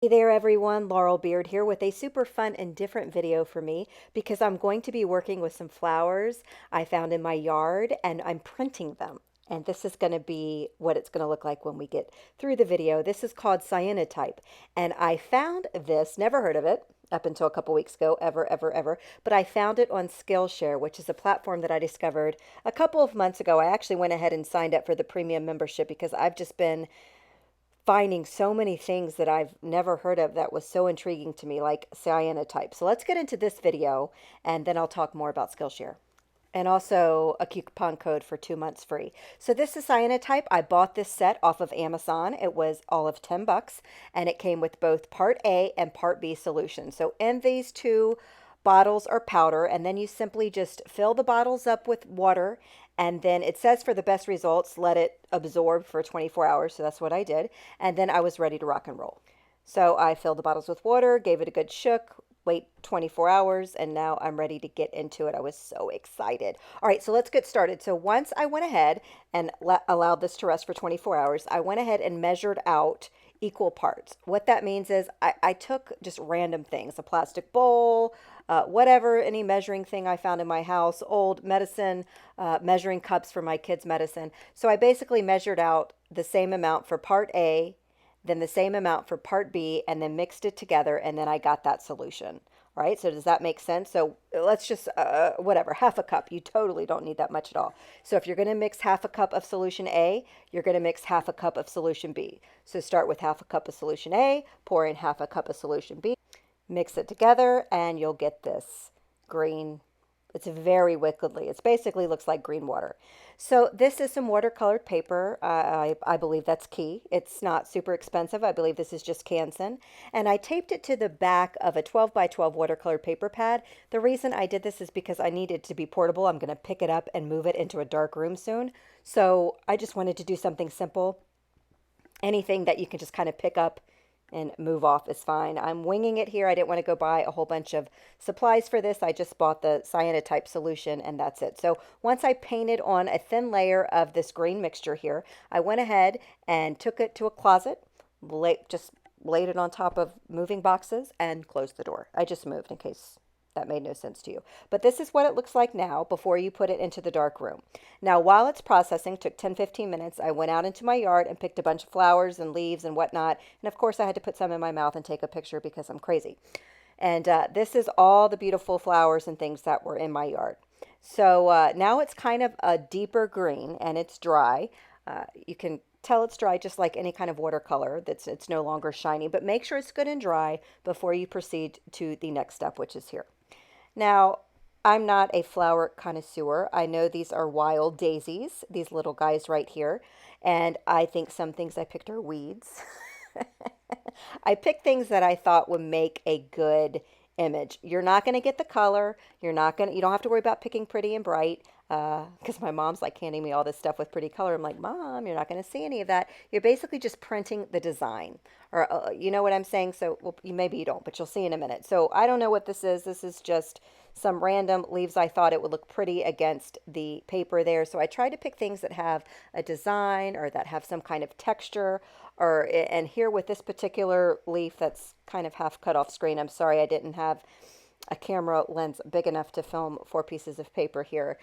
Hey there everyone, Laurel Beard here with a super fun and different video for me because I'm going to be working with some flowers I found in my yard and I'm printing them. And this is going to be what it's going to look like when we get through the video. This is called Cyanotype. And I found this, never heard of it up until a couple weeks ago, ever. But I found it on Skillshare, which is a platform that I discovered a couple of months ago. I actually went ahead and signed up for the premium membership because I've just been finding so many things that I've never heard of that was so intriguing to me, like cyanotype. So let's get into this video and then I'll talk more about Skillshare. And also a coupon code for 2 months free. So this is cyanotype. I bought this set off of Amazon. It was all of 10 bucks and it came with both part A and part B solution. So in these two bottles are powder, and then you simply just fill the bottles up with water, and then it says for the best results, let it absorb for 24 hours. So that's what I did. And then I was ready to rock and roll. So I filled the bottles with water, gave it a good shook, wait 24 hours, and now I'm ready to get into it. I was so excited. All right, so let's get started. So once I went ahead and allowed this to rest for 24 hours, I went ahead and measured out equal parts. What that means is I took just random things, a plastic bowl, whatever, any measuring thing I found in my house, old medicine, measuring cups for my kids' medicine. So I basically measured out the same amount for part A, then the same amount for part B, and then mixed it together, and then I got that solution. All right, so does that make sense? So let's just, whatever, half a cup. You totally don't need that much at all. So if you're going to mix half a cup of solution A, you're going to mix half a cup of solution B. So start with half a cup of solution A, pour in half a cup of solution B, mix it together, and you'll get this green. It's very wickedly. It basically looks like green water. So this is some watercolored paper. I believe that's key. It's not super expensive. I believe this is just Canson. And I taped it to the back of a 12 by 12 watercolored paper pad. The reason I did this is because I needed to be portable. I'm going to pick it up and move it into a dark room soon. So I just wanted to do something simple. Anything that you can just kind of pick up and move off is fine. I'm winging it here. I didn't want to go buy a whole bunch of supplies for this. I just bought the Cyanotype solution and that's it. So once I painted on a thin layer of this green mixture here, I went ahead and took it to a closet, just laid it on top of moving boxes and closed the door. I just moved in case that made no sense to you. But this is what it looks like now before you put it into the dark room. Now, while it's processing, took 10-15 minutes, I went out into my yard and picked a bunch of flowers and leaves and whatnot. And of course, I had to put some in my mouth and take a picture because I'm crazy. And this is all the beautiful flowers and things that were in my yard. So now it's kind of a deeper green and it's dry. You can tell it's dry just like any kind of watercolor. It's no longer shiny, but make sure it's good and dry before you proceed to the next step, which is here. Now, I'm not a flower connoisseur. I know these are wild daisies, these little guys right here, and I think some things I picked are weeds. I picked things that I thought would make a good image. You're not going to get the color. You don't have to worry about picking pretty and bright because my mom's like handing me all this stuff with pretty color. I'm like, Mom, you're not going to see any of that. You're basically just printing the design. Or you know what I'm saying? So well, maybe you don't, but you'll see in a minute. So I don't know what this is. This is just some random leaves. I thought it would look pretty against the paper there. So I tried to pick things that have a design or that have some kind of texture. And here with this particular leaf that's kind of half cut off screen, I'm sorry I didn't have a camera lens big enough to film 4 pieces of paper here.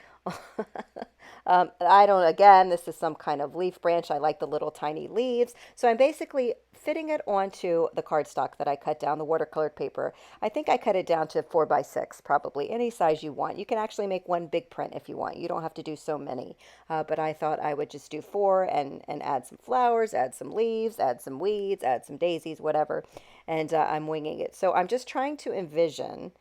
Again, this is some kind of leaf branch. I like the little tiny leaves. So I'm basically fitting it onto the cardstock that I cut down, the watercolored paper. I think I cut it down to 4 by 6, probably any size you want. You can actually make one big print if you want. You don't have to do so many. But I thought I would just do 4 and add some flowers, add some leaves, add some weeds, add some daisies, whatever. And I'm winging it. So I'm just trying to envision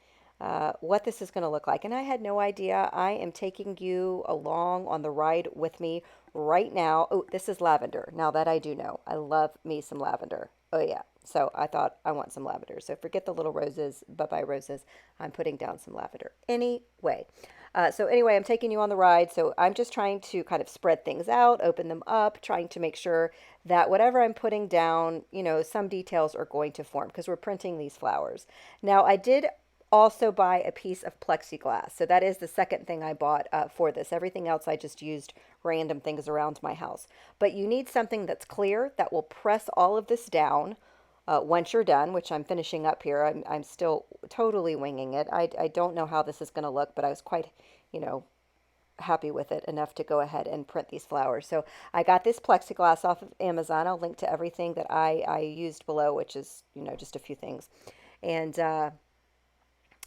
what this is going to look like. And I had no idea. I am taking you along on the ride with me right now. Oh, this is lavender. Now that I do know. I love me some lavender. Oh, yeah. So I thought I want some lavender. So forget the little roses, bye-bye roses. I'm putting down some lavender. Anyway, I'm taking you on the ride. So I'm just trying to kind of spread things out, open them up, trying to make sure that whatever I'm putting down, some details are going to form because we're printing these flowers. Now, I did also buy a piece of plexiglass. So that is the second thing I bought for this. Everything else I just used random things around my house. But you need something that's clear that will press all of this down Once you're done, which I'm finishing up here, I'm still totally winging it. I don't know how this is going to look, but I was quite, you know, happy with it enough to go ahead and print these flowers. So I got this plexiglass off of Amazon. I'll link to everything that I used below, which is, you know, just a few things. And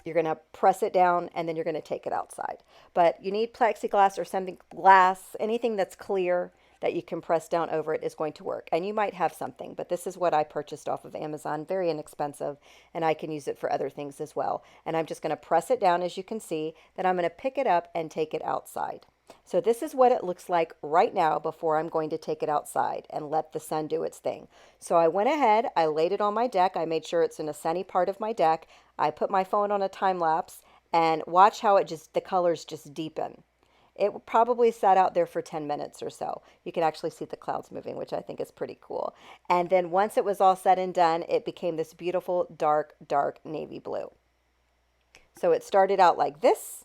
you're going to press it down and then you're going to take it outside. But you need plexiglass or something, glass, anything that's clear that you can press down over it is going to work. And you might have something, but this is what I purchased off of Amazon, very inexpensive, and I can use it for other things as well. And I'm just going to press it down, as you can see, then I'm going to pick it up and take it outside. So this is what it looks like right now before I'm going to take it outside and let the sun do its thing. So I went ahead, I laid it on my deck, I made sure it's in a sunny part of my deck, I put my phone on a time lapse, and watch how the colors just deepen. It probably sat out there for 10 minutes or so. You can actually see the clouds moving, which I think is pretty cool. And then once it was all said and done, it became this beautiful dark, dark navy blue. So it started out like this,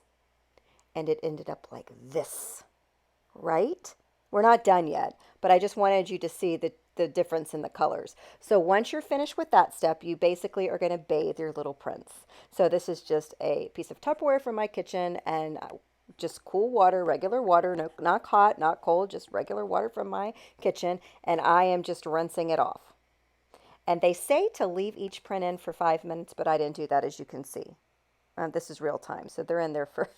and it ended up like this, right? We're not done yet, but I just wanted you to see the difference in the colors. So once you're finished with that step, you basically are going to bathe your little prints. So this is just a piece of Tupperware from my kitchen, and just cool water, regular water, no, not hot, not cold, just regular water from my kitchen, and I am just rinsing it off. And they say to leave each print in for 5 minutes, but I didn't do that, as you can see. This is real time, so they're in there for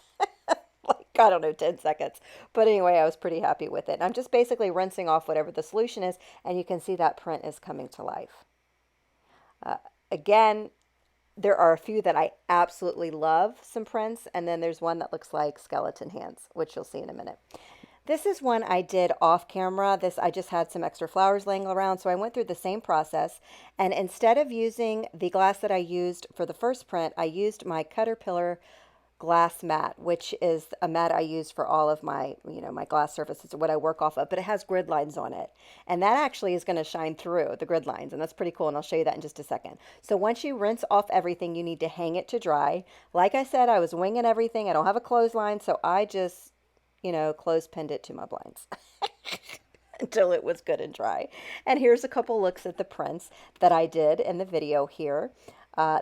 like, I don't know, 10 seconds. But anyway, I was pretty happy with it. And I'm just basically rinsing off whatever the solution is, and you can see that print is coming to life. Again, there are a few that I absolutely love, some prints, and then there's one that looks like skeleton hands, which you'll see in a minute. This is one I did off camera. I just had some extra flowers laying around, so I went through the same process, and instead of using the glass that I used for the first print, I used my Caterpillar glass mat, which is a mat I use for all of my, my glass surfaces, or what I work off of, but it has grid lines on it. And that actually is going to shine through the grid lines, and that's pretty cool, and I'll show you that in just a second. So once you rinse off everything, you need to hang it to dry. Like I said, I was winging everything. I don't have a clothesline, so I just, clothespinned it to my blinds until it was good and dry. And here's a couple looks at the prints that I did in the video here.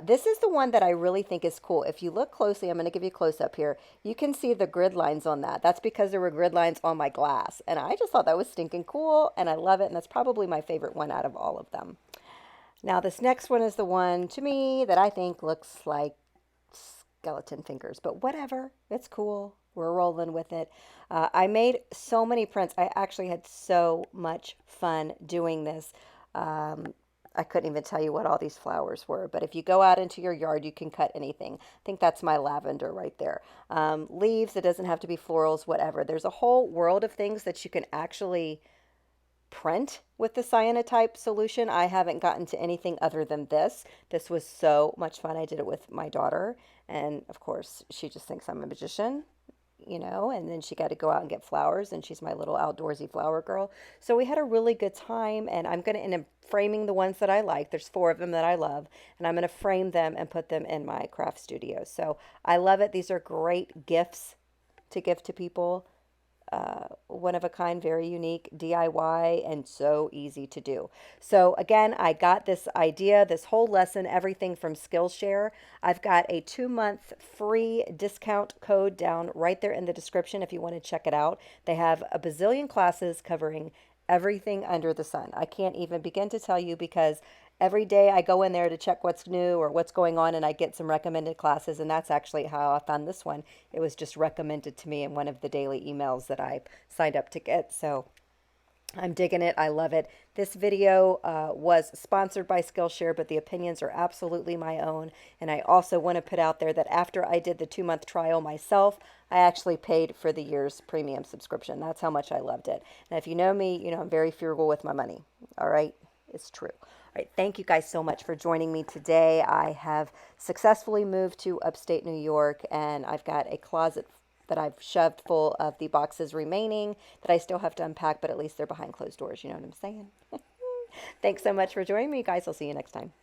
This is the one that I really think is cool. If you look closely, I'm going to give you a close-up here. You can see the grid lines on that. That's because there were grid lines on my glass. And I just thought that was stinking cool, and I love it. And that's probably my favorite one out of all of them. Now, this next one is the one, to me, that I think looks like skeleton fingers. But whatever. It's cool. We're rolling with it. I made so many prints. I actually had so much fun doing this. I couldn't even tell you what all these flowers were, but if you go out into your yard, you can cut anything. I think that's my lavender right there. Leaves, it doesn't have to be florals, whatever. There's a whole world of things that you can actually print with the Cyanotype solution. I haven't gotten to anything other than this. This was so much fun. I did it with my daughter, and of course, she just thinks I'm a magician. And then she got to go out and get flowers, and she's my little outdoorsy flower girl. So we had a really good time, and I'm going to end up framing the ones that I like. There's 4 of them that I love, and I'm going to frame them and put them in my craft studio. So I love it. These are great gifts to give to people. One of a kind, very unique, DIY, and so easy to do. So again, I got this idea, this whole lesson, everything from Skillshare. I've got a 2-month free discount code down right there in the description if you want to check it out. They have a bazillion classes covering everything under the sun. I can't even begin to tell you, because every day I go in there to check what's new or what's going on, and I get some recommended classes, and that's actually how I found this one. It was just recommended to me in one of the daily emails that I signed up to get. So I'm digging it. I love it. This video was sponsored by Skillshare, but the opinions are absolutely my own. And I also want to put out there that after I did the 2-month trial myself, I actually paid for the year's premium subscription. That's how much I loved it. And if you know me, you know I'm very frugal with my money. All right? It's true. All right, thank you guys so much for joining me today. I have successfully moved to upstate New York, and I've got a closet that I've shoved full of the boxes remaining that I still have to unpack, but at least they're behind closed doors. You know what I'm saying? Thanks so much for joining me, guys. I'll see you next time.